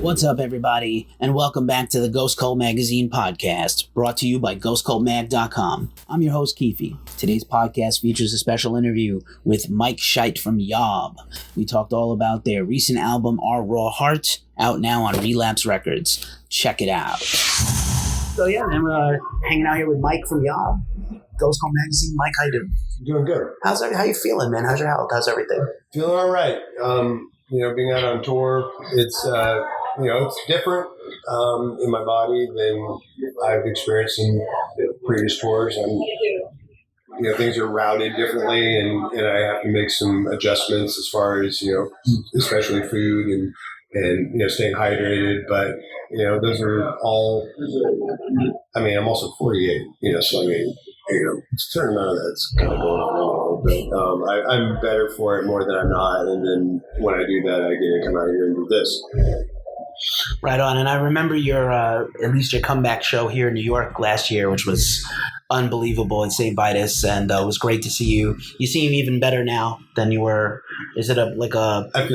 What's up, everybody, and welcome back to the Ghost Cult Magazine podcast, brought to you by GhostCultMag.com. I'm your host, Keefy. Today's podcast features a special interview with Mike Scheidt from YOB. We talked all about their recent album, Our Raw Heart, out now on Relapse Records. Check it out. So yeah, man, we're hanging out here with Mike from YOB. Ghost Cult Magazine. Mike, how you doing? Doing good. How you feeling, man? How's your health? How's everything? Feeling all right. Being out on tour, it's it's different in my body than I've experienced in previous tours. Things are routed differently, and I have to make some adjustments as far as especially food and staying hydrated. But those are all. I'm also 48. So it's a certain amount of that's kind of going on. But I'm better for it more than I'm not, and then when I do that, I get to come out here and do this. Right on. And I remember your at least your comeback show here in New York last year, which was unbelievable at St. Vitus, and it was great to see you. You seem even better now than you were. Is it a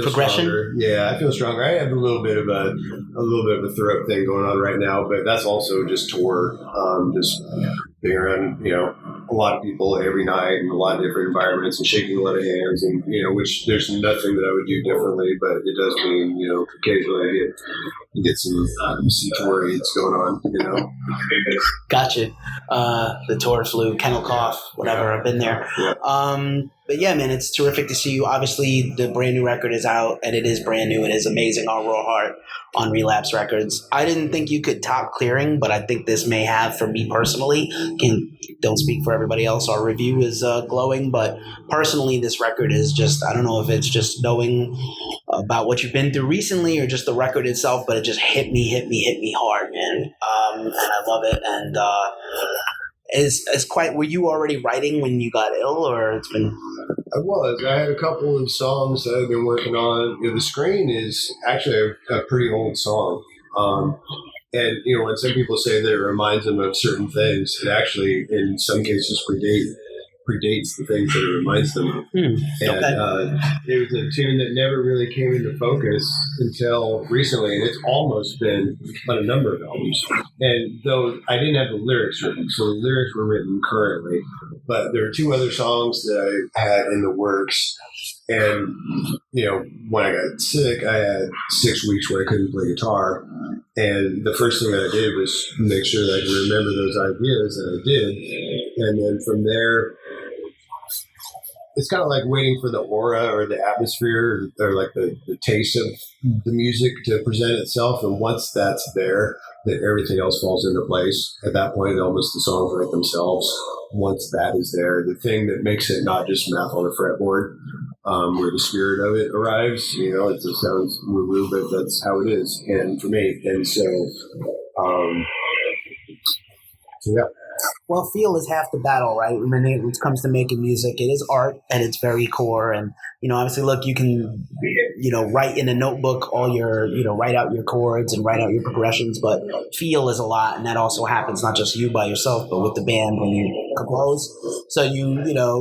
progression? Stronger. Yeah, I feel stronger. I have a little bit of a throat thing going on right now, but that's also just tour, just being around, a lot of people every night in a lot of different environments and shaking a lot of hands, and which there's nothing that I would do differently, but it does mean occasionally you get some tour aids going on. Gotcha. The tour flu, kennel cough, whatever. Yeah. I've been there. Yeah. But yeah, man, it's terrific to see you. Obviously, the brand new record is out, and it is brand new. It is amazing. Our Raw Heart on Relapse Records. I didn't think you could top Clearing, but I think this may have for me personally. Don't speak for everybody else. Our review is glowing, but personally, this record is just, I don't know if it's just knowing about what you've been through recently or just the record itself, but it just hit me hard, man. And I love it. And were you already writing when you got ill, or it's been? I had a couple of songs that I've been working on. The Screen is actually a pretty old song. And when some people say that it reminds them of certain things, it actually, in some cases, predates the things that it reminds them of. And it was a tune that never really came into focus until recently, and it's almost been on a number of albums. And though I didn't have the lyrics written, so the lyrics were written currently, but there are two other songs that I had in the works. And, when I got sick, I had 6 weeks where I couldn't play guitar. And the first thing that I did was make sure that I could remember those ideas, and I did. And then from there, it's kind of like waiting for the aura or the atmosphere or like the taste of the music to present itself. And once that's there, then everything else falls into place. At that point, almost the songs write themselves. Once that is there, the thing that makes it not just math on a fretboard, where the spirit of it arrives, it just sounds woo-woo, but that's how it is. And for me, and so yeah. Well, feel is half the battle, right? When it comes to making music, it is art at its very core. And, obviously, look, you can, write in a notebook all your, write out your chords and write out your progressions, but feel is a lot. And that also happens not just you by yourself, but with the band when you compose. So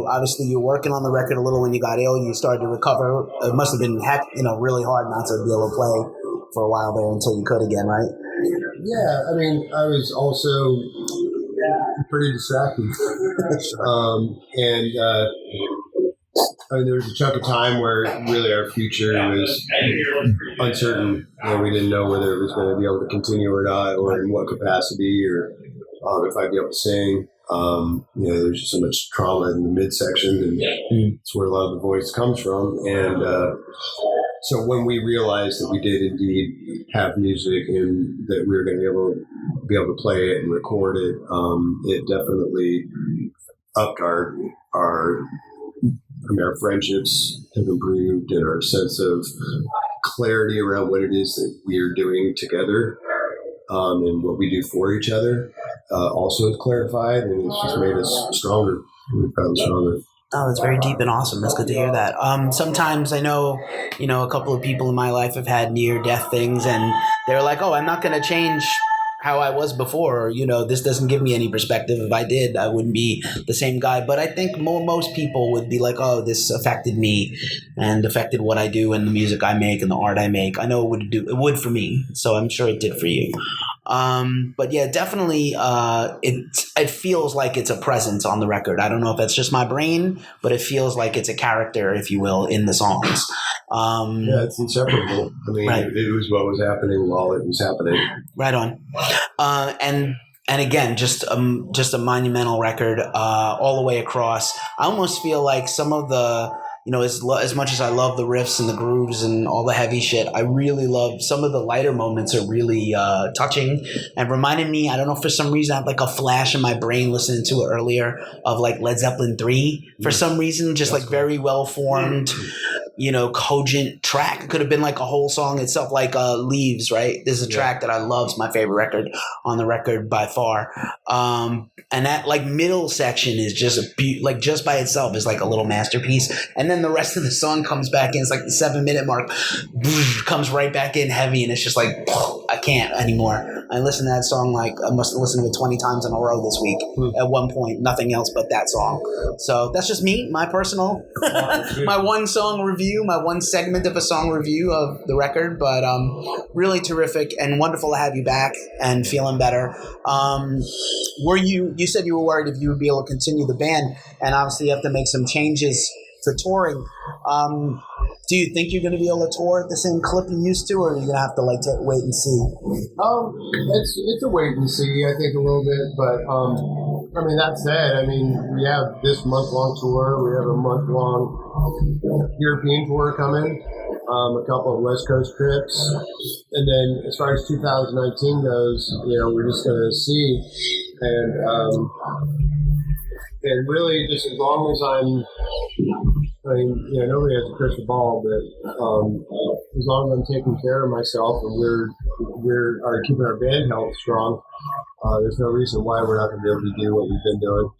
obviously you're working on the record a little when you got ill, you started to recover. It must have been, really hard not to be able to play for a while there until you could again, right? Yeah. I was also pretty distracted. There was a chunk of time where really our future was uncertain. We didn't know whether it was going to be able to continue or not, or in what capacity, or if I'd be able to sing. There's just so much trauma in the midsection, and it's where a lot of the voice comes from. And so when we realized that we did indeed have music and that we were going to be able to play it and record it, it definitely upped our friendships have improved, and our sense of clarity around what it is that we are doing together, and what we do for each other, also has clarified, and it's just made us stronger. We've gotten stronger. Oh, that's very deep and awesome. That's good to hear that. Sometimes I know, a couple of people in my life have had near-death things, and they're like, oh, I'm not going to change how I was before. This doesn't give me any perspective. If I did, I wouldn't be the same guy. But I think most people would be like, oh, this affected me and affected what I do and the music I make and the art I make. I know it would for me. So I'm sure it did for you. But yeah, definitely, it feels like it's a presence on the record. I don't know if that's just my brain, but it feels like it's a character, if you will, in the songs. Yeah, it's inseparable. I mean, right. It was what was happening while it was happening. Right on. And again, just a monumental record all the way across. I almost feel like some of the, as much as I love the riffs and the grooves and all the heavy shit, I really love some of the lighter moments are really touching and reminded me, I don't know, for some reason I had like a flash in my brain listening to it earlier of like Led Zeppelin 3 for some reason, just like very well formed, cogent track. It could have been like a whole song itself, like Leaves, right? This is a track that I love. It's my favorite record on the record by far. And that like middle section is just just by itself is like a little masterpiece. And then the rest of the song comes back in. It's like the 7-minute mark comes right back in heavy. And it's just like, I can't anymore. I listened to that song I must have listened to it 20 times in a row this week at one point. Nothing else but that song. So that's just me, my personal, my one song review, my one segment of a song review of the record. But really terrific and wonderful to have you back and feeling better. You said you were worried if you would be able to continue the band, and obviously you have to make some changes for touring. Do you think you're going to be able to tour at the same clip you used to, or are you going to have to wait and see? It's a wait and see, I think, a little bit. But that said, we have this month-long tour. We have a month-long European tour coming. A couple of West Coast trips, and then as far as 2019 goes, we're just going to see, and really just as long as nobody has a crystal ball, but as long as I'm taking care of myself and we're keeping our band health strong, there's no reason why we're not going to be able to do what we've been doing.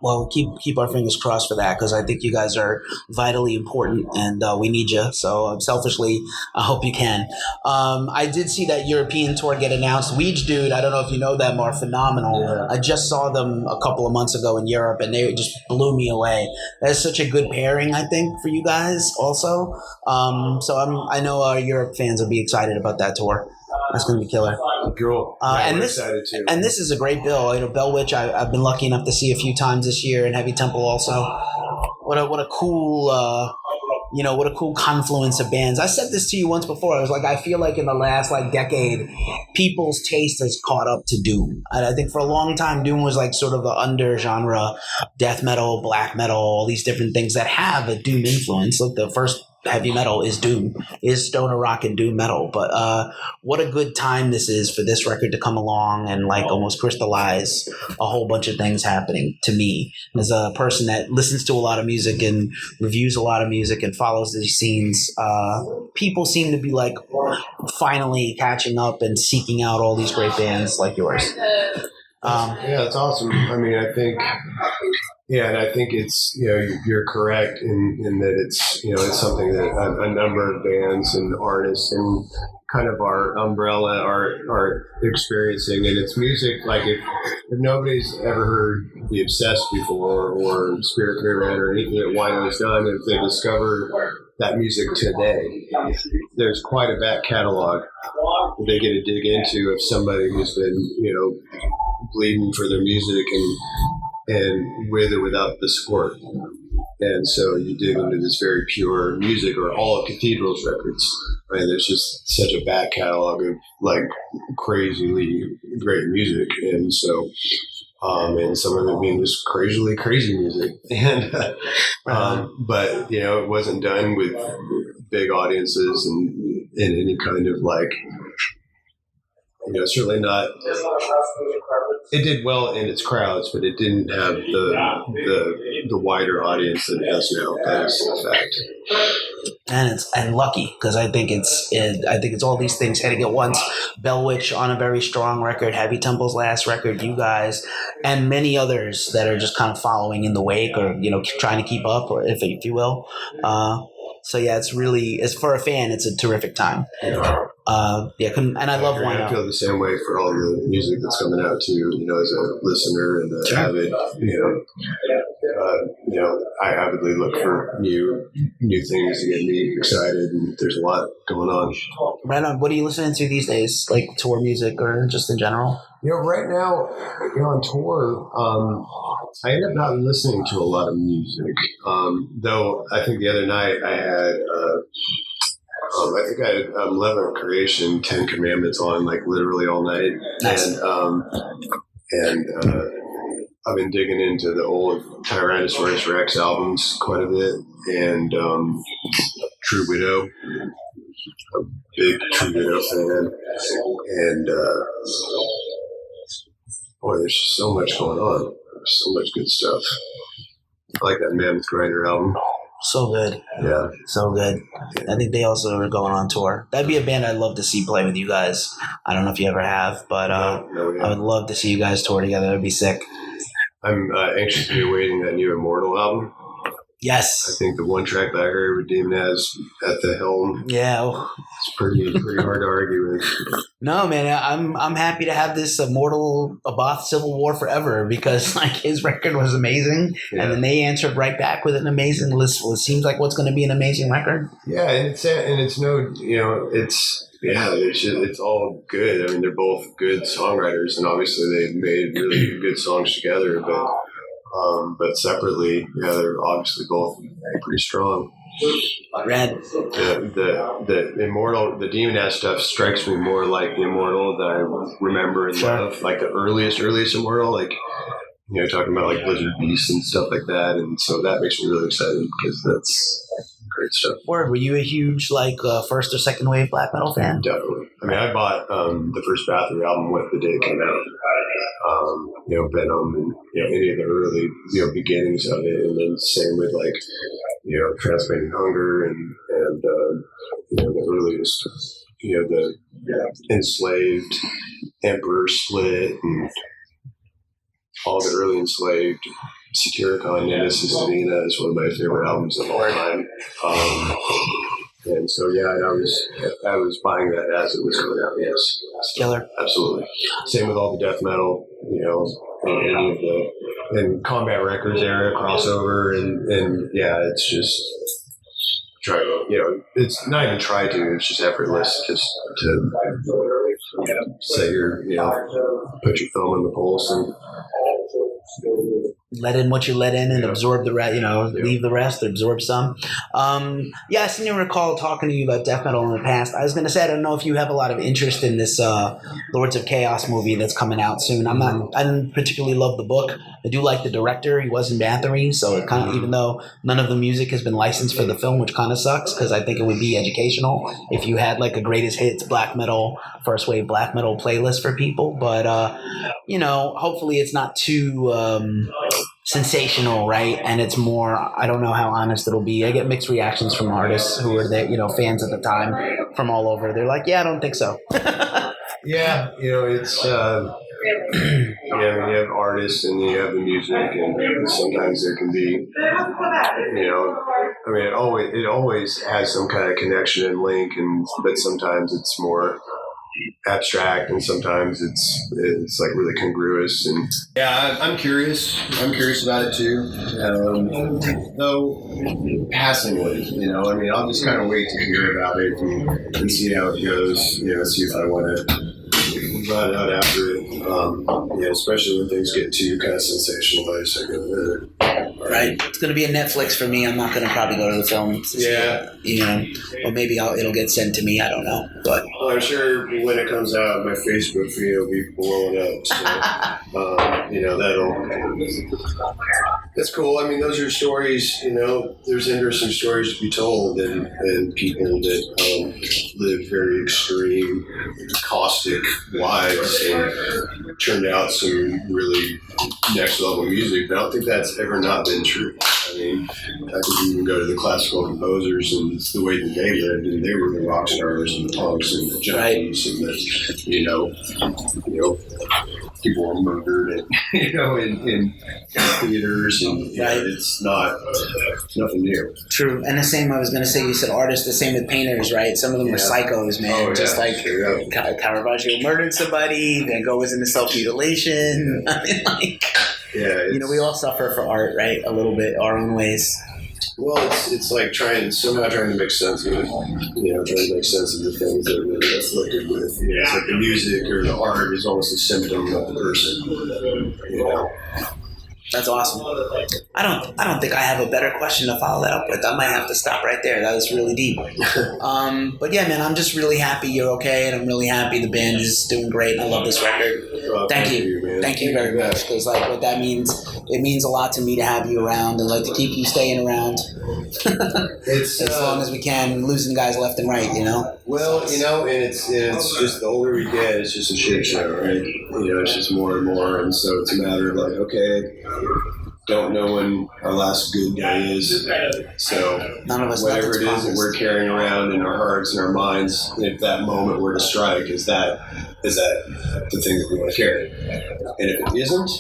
Well, keep our fingers crossed for that, because I think you guys are vitally important and we need you. So selfishly, I hope you can. I did see that European tour get announced. Weege Dude, I don't know if you know them, are phenomenal. Yeah. I just saw them a couple of months ago in Europe and they just blew me away. That's such a good pairing, I think, for you guys also. So I know our Europe fans will be excited about that tour. That's going to be killer. Cool. And this is a great bill. Bell Witch, I've been lucky enough to see a few times this year, and Heavy Temple also. What a cool, what a cool confluence of bands. I said this to you once before. I was like, I feel like in the last decade, people's taste has caught up to Doom. And I think for a long time, Doom was sort of the under genre, death metal, black metal, all these different things that have a Doom influence. Like the first heavy metal is Doom, is stoner rock and Doom metal. But what a good time this is for this record to come along and almost crystallize a whole bunch of things happening to me. As a person that listens to a lot of music and reviews a lot of music and follows these scenes, people seem to be finally catching up and seeking out all these great bands like yours. That's awesome. I think... Yeah, and I think it's, you're correct in that it's something that a number of bands and artists and kind of our umbrella are experiencing. And it's music, if nobody's ever heard The Obsessed before or Spirit Pyramid or anything that Wino's done, if they discover that music today, there's quite a back catalog that they get to dig into of somebody who's been, bleeding for their music and with or without the sport. And so you dig into this very pure music, or all of Cathedral's records. Right? There's just such a back catalog of crazily great music. And so, and some of it being just crazily crazy music. And, but, it wasn't done with big audiences and in any kind of certainly not. It did well in its crowds, but it didn't have the wider audience that it does now. That is a fact. And lucky, because I think it's all these things hitting at once. Bell Witch on a very strong record, Heavy Temple's last record, you guys, and many others that are just kind of following in the wake, or trying to keep up, or if you will. So yeah, it's for a fan, it's a terrific time. And I love I YOB. feel the same way for all the music that's coming out too. As a listener and an avid, I avidly look for new things to get me excited, and there's a lot going on. Right on. What are you listening to these days? Like tour music or just in general? Right now, on tour, I end up not listening to a lot of music. Though I think the other night I had, I think I had Level of Creation, 10 Commandments on like literally all night. Nice. And I've been digging into the old Tyrannosaurus Rex albums quite a bit, and True Widow. A big True Widow fan, and there's just so much going on. There's so much good stuff. I like that Mammoth Grinder album. So good. Yeah. So good. I think they also are going on tour. That'd be a band I'd love to see play with you guys. I don't know if you ever have, but I would love to see you guys tour together. That'd be sick. I'm anxiously awaiting that new Immortal album. Yes. I think the one track that I heard with Demon as at the helm. Yeah. It's pretty hard to argue with. No, man, I'm happy to have this Immortal Aboth Civil War forever, because like his record was amazing, and then they answered right back with an amazing list. Well, it seems like what's going to be an amazing record. Yeah, and it's all good. I mean, they're both good songwriters, and obviously they've made really good songs together, but separately, they're obviously both pretty strong. Rad. The Immortal, the Demon Ass stuff strikes me more like the Immortal that I remember and love, like the earliest Immortal, like talking about like Blizzard Beast and stuff like that, and so that makes me really excited because that's great stuff. Word, were you a huge first or second wave black metal fan? Definitely. I mean, I bought the first Bathory album the day it came out. Venom and any of the early beginnings of it, and then same with like Transmitting Hunger and the earliest the Enslaved, Emperor Split, and all the early Enslaved. Satyricon, Nemesis Divina is one of my favorite albums of all time. And so, I was buying that as it was coming out. Yes, killer, absolutely. Same with all the death metal, and any of the Combat Records era crossover, and it's just it's not even try to. It's just effortless, just to say put your thumb on the pulse and let in what you let in and absorb the rest, leave the rest, absorb some. I seem to recall talking to you about death metal in the past. I was going to say, I don't know if you have a lot of interest in this Lords of Chaos movie that's coming out soon. I didn't particularly love the book. I do like the director. He was in Bathory, so it kind of, even though none of the music has been licensed for the film, which kind of sucks because I think it would be educational if you had like a greatest hits black metal, first wave black metal playlist for people. But, hopefully it's not too sensational, right? And it's more, I don't know how honest it'll be. I get mixed reactions from artists who were there, fans at the time from all over. They're like, I don't think so. It's you have artists and you have the music, and sometimes there can be it always has some kind of connection and link, but sometimes it's more abstract, and sometimes it's like really congruous. And I'm curious about it too, though passingly. I'll just kind of wait to hear about it and see how it goes. See if I want to run out after it. Especially when things get too kind of sensationalized. Right, it's going to be a Netflix for me. I'm not going to probably go to the film. Or maybe it'll get sent to me. I don't know, but I'm sure when it comes out, my Facebook feed will be blowing up. So, that's cool. I mean, those are stories. There's interesting stories to be told, and people that live very extreme, caustic lives and turned out some really next level music. But I don't think that's ever not been true. I mean, I think you even go to the classical composers and it's the way that they lived, and they were the rock stars and the punks and the junkies and the people were murdered, and in theaters, and Right. it's nothing new. True. And the same, I was going to say, you said artists, the same with painters, right? Some of them were psychos, man. Just like Caravaggio murdered somebody, Van Gogh was into self-mutilation. I mean, like, we all suffer for art, right? A little bit, our own ways. Well, it's like trying to make sense of it. Trying to make sense of the things that we're afflicted with. It's like the music or the art is almost a symptom of the person. That's awesome. I don't think I have a better question to follow that up with. I might have to stop right there. That was really deep. But yeah, man, I'm just really happy you're okay, and I'm really happy the band is doing great. I love this record. Thank you, man. Thank you very much, because like what that means, it means a lot to me to have you around and like to keep you staying around. As long as we can, losing guys left and right, Well, and it's just the older we get, it's just a shit show, right? It's just more and more, and so it's a matter of like, okay, don't know when our last good day is, so none of us, whatever it is that we're carrying around in our hearts and our minds, if that moment were to strike, is that the thing that we want to carry? And if it isn't,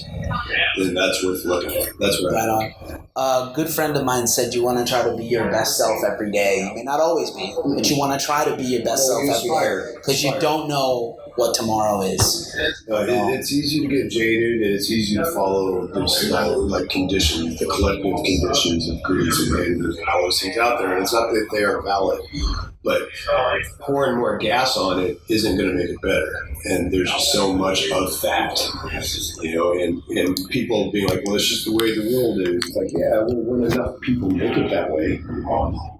then that's worth looking at. That's what right on. A good friend of mine said you want to try to be your best self every day. You may not always be, but you want to try to be your best self every day, because you don't know what tomorrow is. It's easy to get jaded, and it's easy to follow those like conditions, the collective conditions of grief and anger and all those things out there. And it's not that they are valid, but pouring more gas on it isn't going to make it better. And there's just so much of that, and people being like, well, it's just the way the world is. It's like, yeah, well, when enough people make it that way,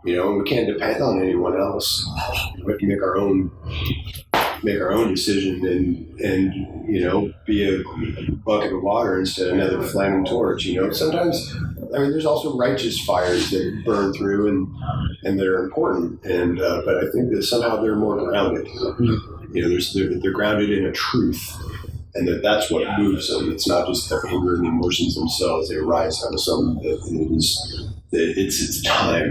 we can't depend on anyone else. We have to make our own decision and be a bucket of water instead of another flaming torch. Sometimes, there's also righteous fires that burn through and they're important, and but I think that somehow they're more grounded. They're grounded in a truth, and that's what moves them. It's not just the anger and the emotions themselves; they arise out of something it's time,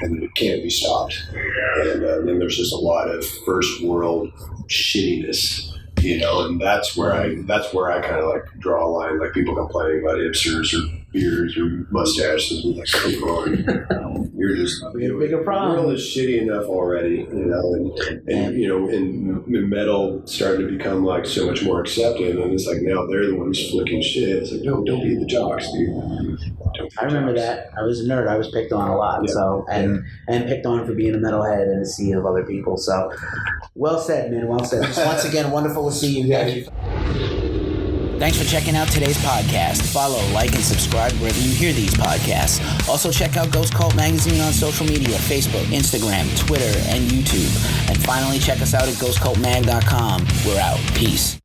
and it can't be stopped. And then there's just a lot of first world shittiness, and that's where I kind of like draw a line. Like people complaining about hipsters or beards or mustaches, and like, come on, you're just bigger problem. The world is shitty enough already, and metal starting to become like so much more accepted, and it's like now they're the ones flicking shit. It's like, no, don't be the jocks, dude. I remember that. I was a nerd. I was picked on a lot, and picked on for being a metalhead in a sea of other people. So, well said, man. Well said. Just once again, wonderful to see you guys. Thanks for checking out today's podcast. Follow, like, and subscribe wherever you hear these podcasts. Also, check out Ghost Cult Magazine on social media, Facebook, Instagram, Twitter, and YouTube. And finally, check us out at ghostcultmag.com. We're out. Peace.